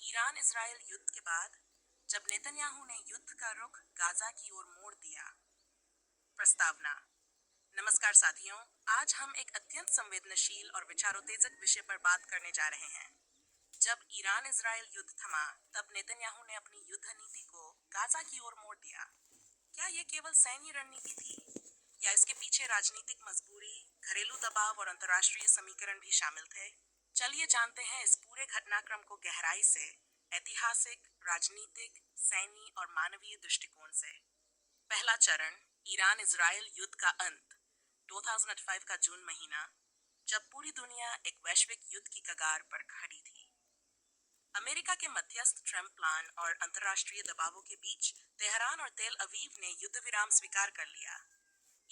Iran Israel युद्ध के बाद जब नेतन्याहू ने युद्ध का रुख गाजा की ओर मोड़ दिया। प्रस्तावना। नमस्कार साथियों, आज हम एक अत्यंत संवेदनशील और विचारोत्तेजक विषय पर बात करने जा रहे हैं। जब ईरान इजराइल युद्ध थमा, तब नेतन्याहू ने अपनी युद्ध नीति को गाजा की ओर मोड़ दिया। क्या यह केवल सैन्य रणनीति थी, या इसके पीछे राजनीतिक मजबूरी, घरेलू दबाव और अंतर्राष्ट्रीय समीकरण भी शामिल थे? चलिए जानते हैं इस पूरे घटनाक्रम को गहराई से, ऐतिहासिक, राजनीतिक, सैन्य और मानवीय दृष्टिकोण से। पहला चरण, ईरान इजराइल युद्ध का अंत। 2005 का जून महीना, जब पूरी दुनिया एक वैश्विक युद्ध की कगार पर खड़ी थी। अमेरिका के मध्यस्थ ट्रम्प प्लान और अंतर्राष्ट्रीय दबावों के बीच तेहरान और तेल अवीव ने युद्ध विराम स्वीकार कर लिया।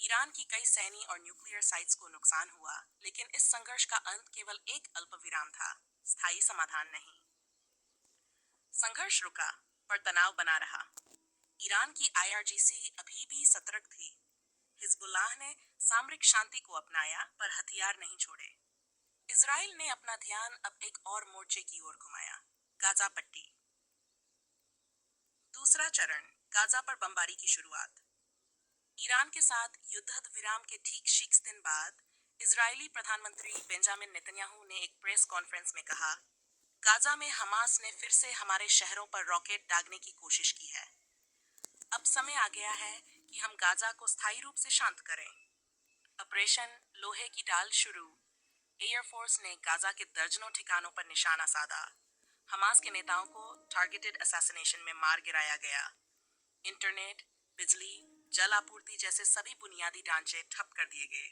ईरान की कई सैन्य और न्यूक्लियर साइट्स को नुकसान हुआ, लेकिन इस संघर्ष का अंत केवल एक अल्प विराम था, स्थायी समाधान नहीं। संघर्ष रुका, पर तनाव बना रहा। ईरान की आईआरजीसी अभी भी सतर्क थी। हिजबुल्लाह ने सामरिक शांति को अपनाया, पर हथियार नहीं छोड़े। इजराइल ने अपना ध्यान अब एक और मोर्चे की ओर घुमाया, गाजा पट्टी। दूसरा चरण, गाजा पर बमबारी की शुरुआत। ईरान के साथ युद्ध विराम के ठीक 6 दिन बाद इजरायली प्रधानमंत्री बेंजामिन नेतन्याहू ने एक प्रेस कॉन्फ्रेंस में कहा, गाजा में हमास ने फिर से हमारे शहरों पर रॉकेट दागने की कोशिश की है। अब समय आ गया है कि हम गाजा को स्थायी रूप से शांत करें। ऑपरेशन लोहे की डाल शुरू। एयरफोर्स ने गाजा के दर्जनों ठिकानों पर निशाना साधा। हमास के नेताओं को टारगेटेड असैसिनेशन में मार गिराया गया। इंटरनेट, बिजली, जल आपूर्ति जैसे सभी बुनियादी ढांचे ठप कर दिए गए।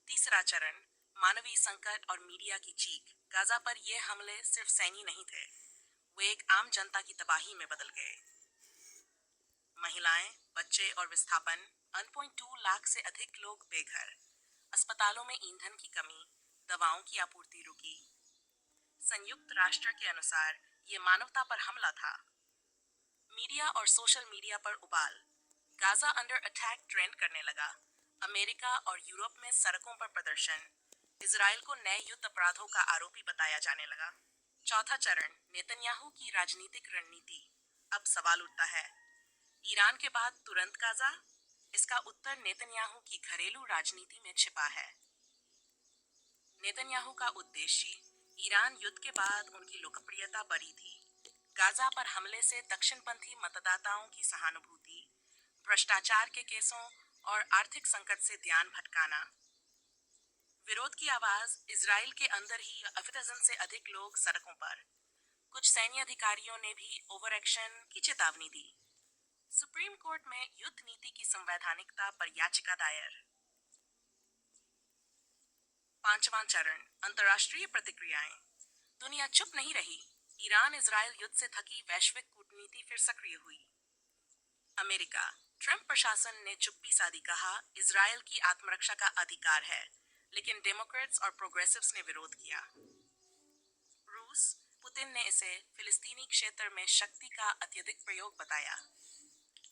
तीसरा चरण, मानवीय संकट और मीडिया की चीख। गाजा पर ये हमले सिर्फ सैन्य नहीं थे, वे एक आम जनता की तबाही में बदल गए। महिलाएं, बच्चे और विस्थापन, 1.2 लाख से अधिक लोग बेघर। अस्पतालों में ईंधन की कमी, दवाओं की आपूर्ति रुकी। संयुक्त राष्ट्र के अनुसार ये मानवता पर हमला था। मीडिया और सोशल मीडिया पर उबाल। गाजा अंडर अटैक ट्रेंड करने लगा। अमेरिका और यूरोप में सड़कों पर प्रदर्शन। इजराइल को नए युद्ध अपराधों का आरोपी बताया जाने लगा। चौथा चरण, नेतन्याहू की राजनीतिक रणनीति। अब सवाल उठता है, ईरान के बाद तुरंत गाजा? इसका उत्तर नेतन्याहू की घरेलू राजनीति में छिपा है। नेतन्याहू का उद्देश्य, ईरान युद्ध के बाद उनकी लोकप्रियता बढ़ी थी। गाजा पर हमले से दक्षिणपंथी मतदाताओं की सहानुभूति, भ्रष्टाचार के केसों और आर्थिक संकट से ध्यान भटकाना। विरोध की आवाज, इजराइल के अंदर ही 1 दर्जन से अधिक लोग सड़कों पर। कुछ सैन्य अधिकारियों ने भी ओवर एक्शन की चेतावनी दी। सुप्रीम कोर्ट में युद्ध नीति की संवैधानिकता पर याचिका दायर। पांचवां चरण, अंतर्राष्ट्रीय प्रतिक्रियाएं। दुनिया चुप नहीं रही। ईरान इजराइल युद्ध से थकी वैश्विक कूटनीति फिर सक्रिय हुई। अमेरिका, ट्रंप प्रशासन ने चुप्पी साधी, कहा इजराइल की आत्मरक्षा का अधिकार है, लेकिन डेमोक्रेट्स और प्रोग्रेसिव्स ने विरोध किया। रूस, पुतिन ने इसे फिलिस्तीनी क्षेत्र में शक्ति का अत्यधिक प्रयोग बताया।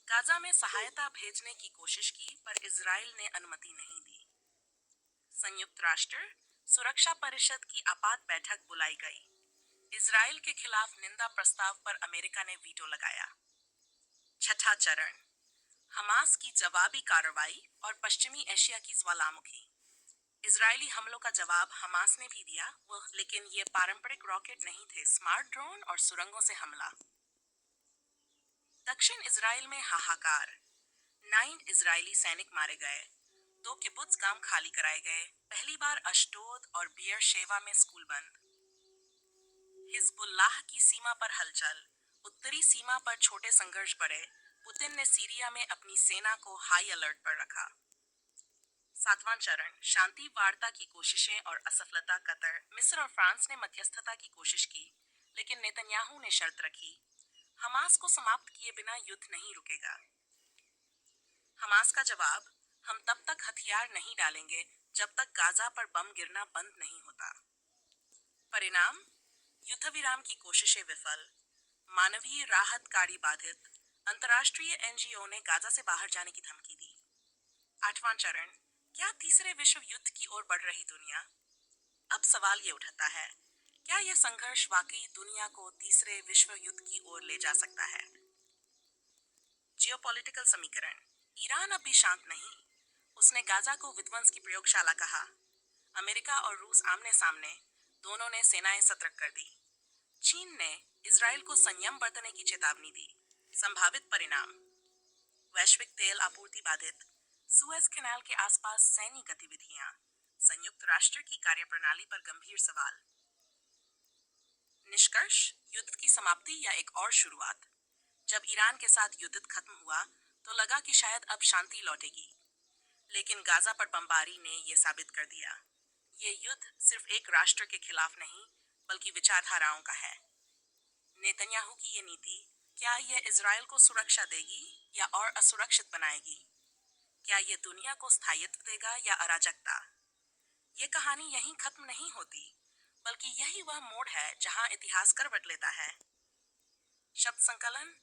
गाजा में सहायता भेजने की कोशिश की, पर इजराइल ने अनुमति नहीं दी। संयुक्त राष्ट्र सुरक्षा परिषद की आपात बैठक बुलाई गई। इजराइल के खिलाफ निंदा प्रस्ताव पर अमेरिका ने वीटो लगाया। छठा चरण, हमास की जवाबी कार्रवाई और पश्चिमी एशिया की ज्वालामुखी। इजरायली हमलों का जवाब हमास ने भी दिया, लेकिन ये पारंपरिक रॉकेट नहीं थे, स्मार्ट ड्रोन और सुरंगों से हमला। दक्षिण इजराइल में हाहाकार। 9 इजरायली सैनिक मारे गए। 2 किबुत्ज गांव खाली कराए गए। पहली बार अश्दोद और बियर शेवा में स्कूल बंद। हिजबुल्लाह की सीमा पर हलचल। उत्तरी सीमा पर छोटे संघर्ष बढ़े। पुतिन ने सीरिया में अपनी सेना को हाई अलर्ट पर रखा। सातवां चरण, शांति वार्ता की कोशिशें और असफलता। कतर, मिस्र और फ्रांस ने मध्यस्थता की कोशिश की, लेकिन नेतन्याहू ने शर्त रखी, हमास को समाप्त किए बिना युद्ध नहीं रुकेगा। हमास का जवाब, हम तब तक हथियार नहीं डालेंगे जब तक गाजा पर बम गिरना बंद नहीं होता। परिणाम, युद्ध विराम की कोशिशें विफल। मानवीय राहत कार्य बाधित। अंतर्राष्ट्रीय एनजीओ ने गाजा से बाहर जाने की धमकी दी। आठवां चरण, क्या तीसरे विश्व युद्ध की ओर बढ़ रही दुनिया? अब सवाल ये उठता है, क्या यह संघर्ष वाकई दुनिया को तीसरे विश्व युद्ध की ओर ले जा सकता है? जियोपॉलिटिकल समीकरण। ईरान अब भी शांत नहीं। उसने गाजा को विध्वंस की प्रयोगशाला कहा। अमेरिका और रूस आमने सामने, दोनों ने सेनाएं सतर्क कर दी। चीन ने इजराइल को संयम बरतने की चेतावनी दी। संभावित परिणाम: वैश्विक तेल आपूर्ति बाधित, सुएज कैनाल के आसपास सैन्य गतिविधियां, संयुक्त राष्ट्र की कार्यप्रणाली पर गंभीर सवाल। निष्कर्ष: युद्ध की समाप्ति या एक और शुरुआत? जब ईरान के साथ युद्ध खत्म हुआ तो लगा कि शायद अब शांति लौटेगी, लेकिन गाजा पर बमबारी ने यह साबित कर दिया, ये युद्ध सिर्फ एक राष्ट्र के खिलाफ नहीं बल्कि विचारधाराओं का है। नेतन्याहू की ये नीति, क्या यह इजराइल को सुरक्षा देगी या और असुरक्षित बनाएगी? क्या यह दुनिया को स्थायित्व देगा या अराजकता? ये कहानी यहीं खत्म नहीं होती, बल्कि यही वह मोड़ है जहां इतिहास करवट लेता है। शब्द संकलन: